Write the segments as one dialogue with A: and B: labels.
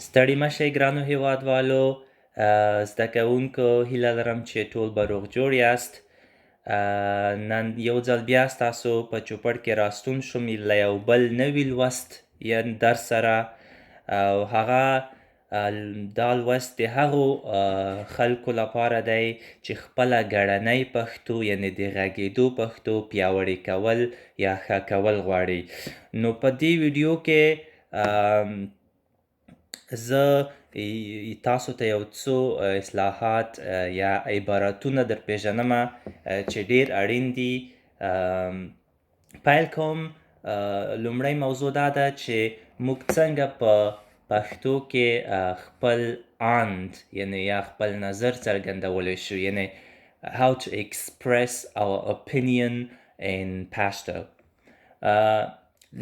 A: ستړي مشئ ګرانو هیوادوالو، زده کوونکو هیله لرم چې ټول به روغ جوړ یاست. نن یو ځل بیا ستاسو په چوپړ کې راستون شوم له یو بل نوي لوست یا درس سره، او هغه دا لوست د هغو خلکو لپاره دی چې خپله ګړنۍ پښتو یعنې د غږېدو پښتو پیاوړې کول یا ښه کول غواړي. نو په دې ویډیو کې زه تاسو ته یو څو اصلاحات یا عبارتونه در پیژنمه چې ډیر اړین دي. پیل کوم. لومړی موضوع دا ده چې موږ څنګه په پښتو کې خپل اند یعنی یا خپل نظر څرګندولی شو، یعنی how to express our opinion in Pashto.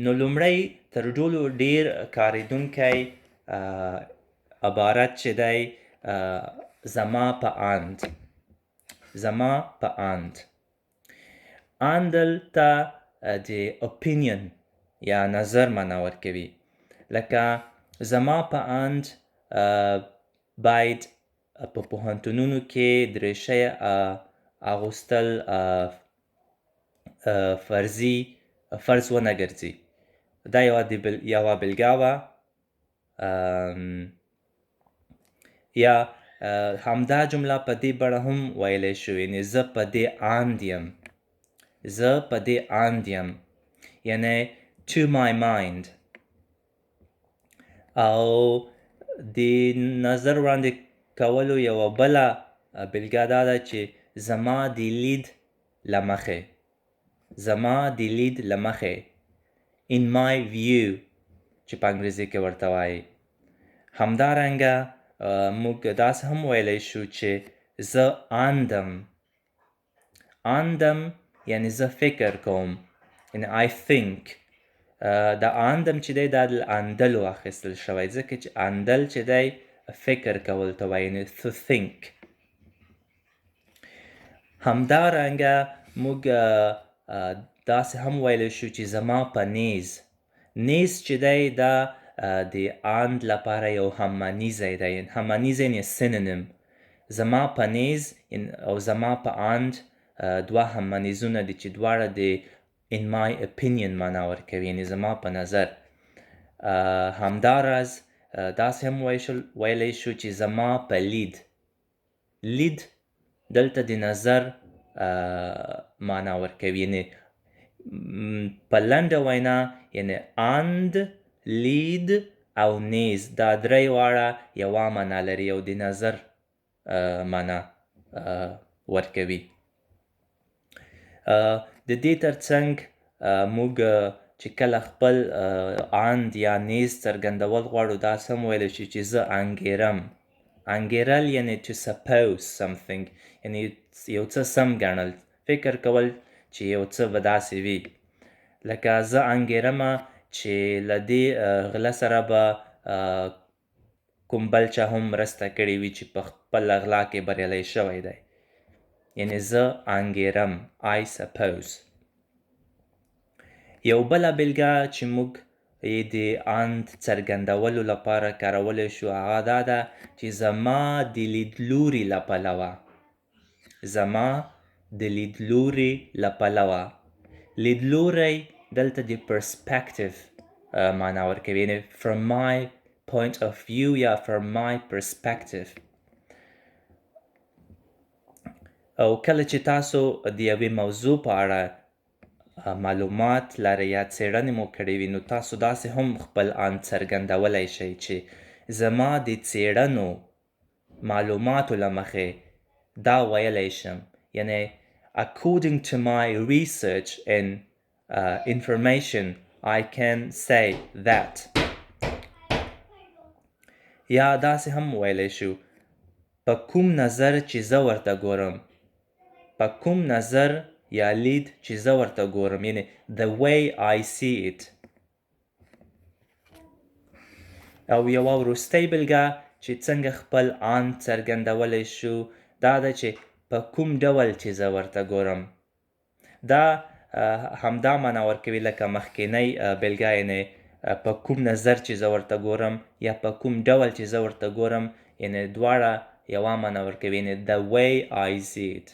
A: نو لومړی تر ټولو ډیر کارېدونکی عبارت چې دی زما په اند. زما په اند. اند دلته د opinion یا نظر معنا ورکوي. لکه زما په اند باید په پوهنتونونو کې دریشۍ اغوستل فرض ونه ګرځي. دا یوه بېلګه وه. یا همدا جمله په دې بڼه هم ویلی شو، یعنې زه په دې اند یم. زه په دې اند یم یعنی to my mind. او د نظر وړاندې کولو یوه بله بېلګه دا ده چې زما د لید له مخې. زما د لید له مخې in my view چې په انګریزي کې ورته وایي. همدارنګه موږ داسې هم ویلی شو چې زه اندم. اندم یعنی زه فکر کوم، یعنی I think. دا اندم چې دی دا د اندلو اخیستل شوی، ځکه چې اندل چې دی فکر کول ته وایي، یعنی to think. همدارنګه موږ داسې هم ویلی شو چې زما په نیز. نیز چې دی دا د اند لپاره یو هممنیزی دی. هممنیزی یعنې synonym. زما په نیز او زما په اند دوه هممنیزونه دي چې دواړه د in my opinion معنا ورکوي، یعنې زما په نظر. همداراز داسې هم ویلی شو چې زما په لید. لید دلته د نظر معنا ورکوي، یعنې په لنډه وینا یعنې اند، لید او نیز دا درې واړه یوه معنا لري، یو د نظر معنا ورکوي. د دې ترڅنګ موږ چې کله خپل اند یا نیز څرګندول غواړو داسې هم ویلی شي چې زه انګیرم. انګیرل یعنې to suppose something، یعنې یو څه سم ګڼل، فکر کول چې یو څه به داسې وي. لکه زه انګیرمه چې له دې غله سره به کوم بل چا هم مرسته کړې وي چې په خپله غلا کې بریالی شوی دی. یعنې زه انګیرم I suppose. یو بله بېلګه چې موږ یې د اند څرګندولو لپاره کارولی شو هغه دا ده چې زما د لیدلوري له پلوه. زما د لیدلوري له پلوه. لیدلوری دلته د perspective معنا ورکوي، یعنې from my point of view یا from my perspective. او کله چې تاسو د یوې موضوع په اړه معلومات لرئ یا څېړنې مو کړې وي، نو تاسو داسې هم خپل اند څرګندولی شئ چې زما د څېړنو معلوماتو له مخې دا ویلی شم، یعنی according to my research and information I can say that. یا داسې هم ویلی شو په کوم نظر چې زه ورته ګورم. په کوم نظر یا لید چې زه ورته ګورم، یعنی the way I see it. او یوه وروستۍ بېلګه چې څنګه خپل اند څرګندولی شو دا ده چې په کوم ډول چې زه ورته ګورم. دا همدا معنا ورکوي لکه مخکینۍ بېلګه، یعنې په کوم نظر چې زه ورته ګورم یا په کوم ډول چې زه ورته ګورم، یعنې دواړه یوه معنا ورکوي، یعنې the way I see it.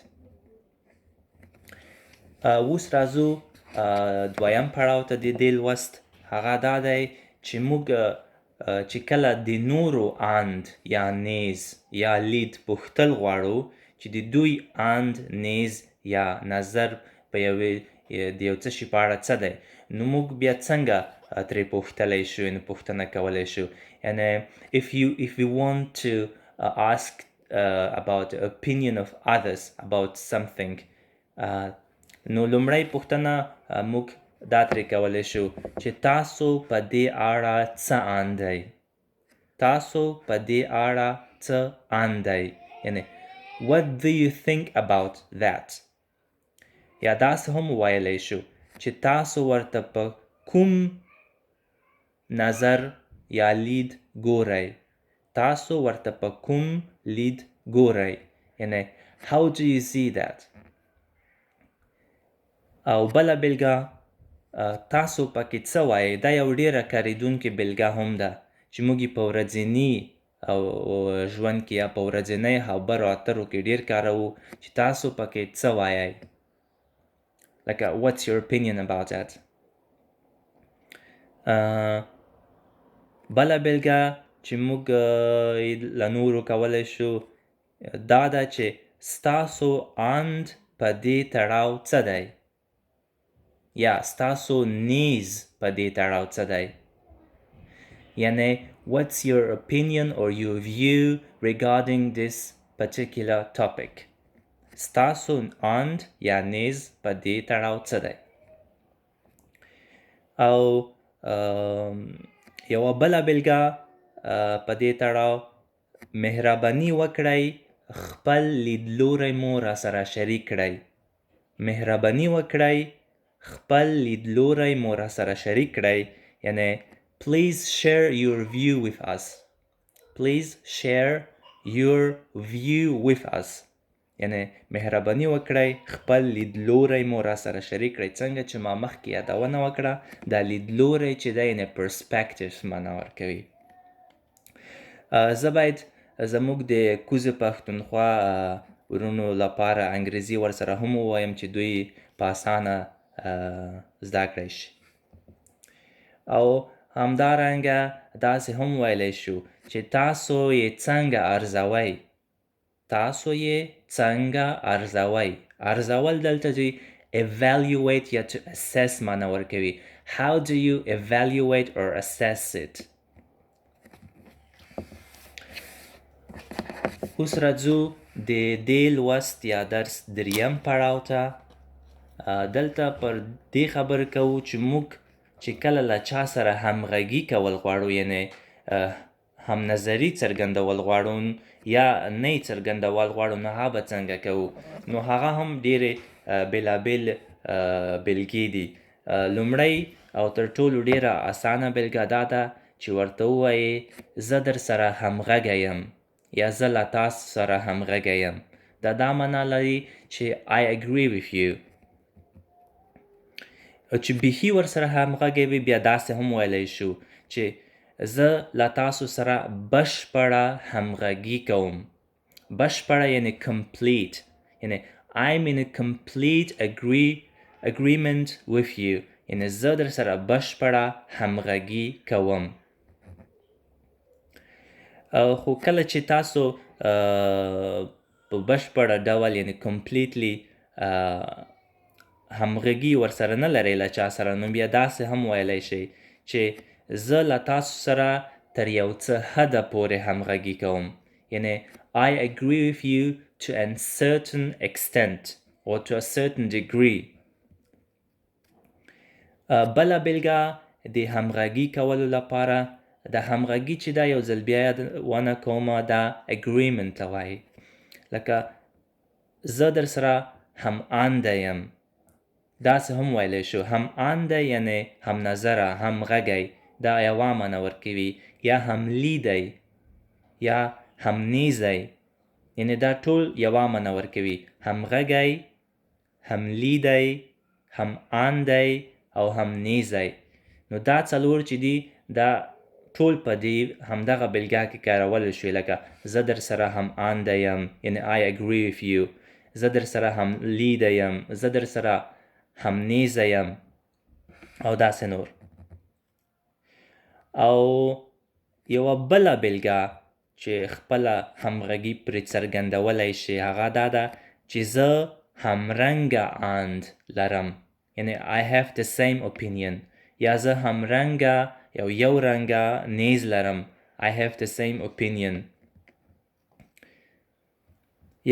A: اوس راځو دویم پړاو ته د دې لوست. هغه دا دی چې موږ چې کله د نورو اند یا نیز یا لید پوښتل غواړو چې د دوی اند، نیز یا نظر په د یو څه شي په اړه څه دی، نو موږ بیا څنګه ترې پوښتلی شو، یعنې پوښتنه کولی شو. یعنې if you want to ask about the opinion of others about something، نو لومړی پوښتنه موږ دا ترې کولی شو چې تاسو په دې اړه څه اند دی، تاسو په دې اړه څه اند دی، یعنې what do you think about that. یا داسې هم وویلی شو چې تاسو ورته په کوم نظر یا لید ګورئ، تاسو ورته په کوم لید ګورئ، یعنې how do you see that. او بله بېلګه تاسو پکې څه وایئ، دا یو ډېره کارېدونکې بېلګه هم ده چې موږ یې په ورځني او ژوند کې یا په ورځنۍ خبرو اترو کې ډېر کاروو چې تاسو پکې څه وایئ، لکه what's your opinion about that. بله بېلګه چې موږ له نورو کولی شو دا ده چې ستاسو اند په دې تړاو څه دی، یا ستاسو نیز په دې تړاو څه دی، یعنی what's your opinion or your view regarding this particular topic. ستاسو اند یا نیز په دې تړاو څه دی. او یوه بله بېلګه په دې تړاو، مهرباني وکړئ خپل لیدلوری مو راسره شریک کړئ. مهرباني وکړئ خپل لیدلوری مو راسره شریک کړئ، یعنی please share your view with us. Please share your view with us. یعنی مهرباني وکړئ خپل لیدلوری مو راسره شریک کړئ. څنګه چې ما مخکې یادونه وکړه، دا لیدلوری چې دی یعنی پرسپیکټیو معنا ورکوي. زه باید زموږ د کوزې پښتونخوا ورونو لپاره انګریزي ورسره هم ووایم چې دوی په اسانه زده کړی شي. او همدارنګه داسې هم ویلی شو چې تاسو یې څنګه ارزوئ، تاسو یې څنګه ارزوئ. ارزول دلته چې evaluate یا to assess معنا ورکوي. How do you evaluate or assess it. اوس راځو د دې لوست یا درس دریم پړاو ته. دلته پر دې خبرې کوو چې موږ چې کله له چا سره همغږي کول غواړو، یعنې هم نظري څرګندول غواړو یا نه یې څرګندول غواړو، نو هغه به څنګه کوو. نو هغه هم ډېرې بېلابېل بېلګې دي. لومړی او تر ټولو ډېره اسانه بېلګه دا ده چې ورته ووایې زه در سره همغږی یم یا زه له تاسو سره همغږی یم. دا معنا لري چې I agree with you. چې بیخي ورسره همغږی وي بیا داسې هم ویلی شو چې زه له تاسو سره بشپړه همغږي کوم. بشپړه یعنې complete، یعنې I'm in a complete agreement with you، یعنې زه در سره بشپړه همغږي کوم. خو کله چې تاسو په بشپړه ډول یعنې completely همغږي ورسره نه لرئ له چا سره، نو بیا داسې هم ویلی شئ چې زه له تاسو سره تر یو څه حده پورې همغږي کوم، یعنې I agree with you to a certain extent or to a certain degree. بله بېلګه د همغږي کولو لپاره، د همغږي چې دا یو ځل بیا یادونه کومه دا agreement ته وایي. لکه زه در سره هم انده یم، داسې هم ویلی شو. هم انده یعنې هم نظره، همغږی، دا یوه معنا ورکوي. یا هم لیدی یا هم نیزی، یعنې دا ټول یوه معنا ورکوي. همغږی، هم لیدی، هم اندی او هم نیزی. نو دا څلور چې دي دا ټول په دې همدغه بلګه کې کارول شوي، لکه زه در سره هم آنده یم یعنی I agree with you، زه در سره هم لیده یم، زه در سره هم نیزه یم او داسې نور. او یوه بله بلګه چې خپله همغږي پرې څرګندولی شي هغه دا ده چې زه همرنګه آند لرم، یعنی I have the same opinion، یا زه همرنګه یو رنګه نیز لرم I have the same opinion.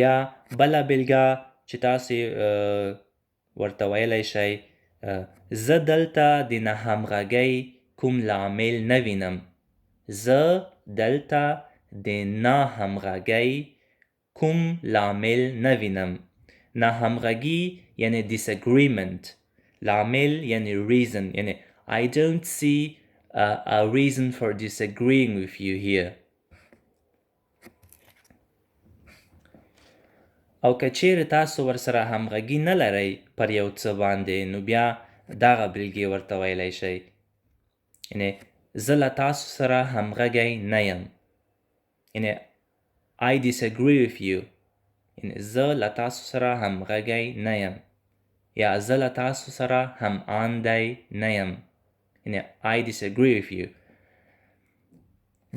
A: یا بله بلګه چې تاسې ورته ویلی شئ زه دلته د ناهمغږۍ کوم لامل نه وینم، زه دلته د ناهمغږۍ کوم لامل نه وینم. ناهمغږي یعنی disagreement، لامل یعنی reason، یعنی I don't see a reason for disagreeing with you here. او که چیرې تاسو ورسره همغږي نه لرئ پر یو څه باندې نو بیا دغه بلګې ورته ویلی شئ، یعنی زه له تاسو سره همغږی نه یم، یعنی I disagree with you، یعنی زه له تاسو سره همغږی نه یم، یا زه له تاسو سره هم آندی نه یم، یعنی I disagree with you.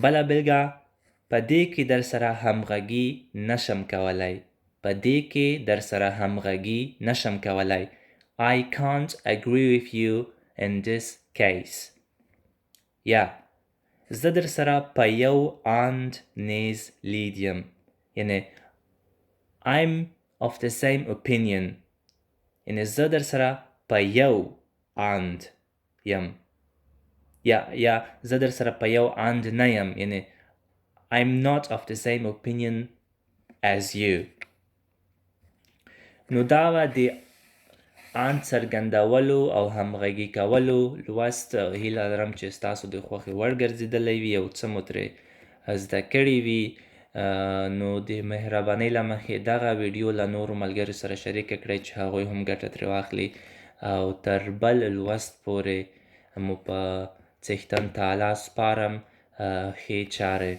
A: بله بلګه په دې کې در سره همغږي نشم کولی، په دې کې در سره همغږي نشم کولی I can't agree with you in this case. یا زه در سره په یو آند نیز لید یم، یعنی I'm of the same opinion، یعنی زه در سره په یو آند یم، یا زه در سره په یو آند نه یم، یعنی I'm not of the same opinion as you. نو دا وه د آند څرګندولو او همغږي کولو لوست. هیله لرم چې ستاسو د خوښې وړ ګرځېدلی وي او څه مو ترې زده کړي وي. نو د مهربانۍ له مخې دغه ویډیو له نورو ملګرو سره شریکه کړئ چې هغوی هم ګټه ترې واخلي، او تر بل لوست پورې مو په څښتن تعالی سپارم. ښې چارې.